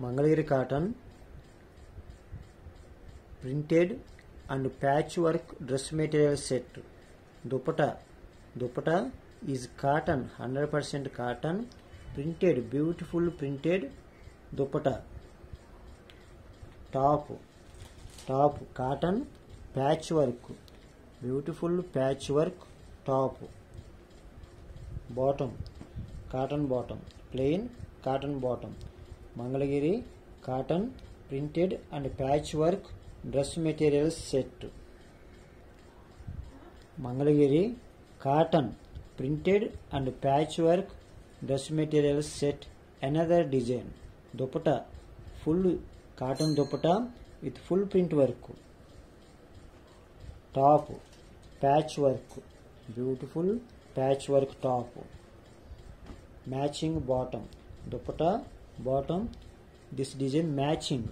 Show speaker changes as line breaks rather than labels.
Mangalagiri cotton printed and patchwork dress material set. Dupatta is cotton, 100% cotton, printed, beautiful printed dupatta. Top cotton patchwork, beautiful patchwork top. Bottom, cotton bottom, plain cotton bottom. Mangalagiri cotton printed and patchwork dress material set. Mangalagiri cotton printed and patchwork dress material set. Another design. Dupatta, full cotton dupatta with full print work. Top patchwork, beautiful patchwork top. Matching bottom. Dupatta bottom, this design matching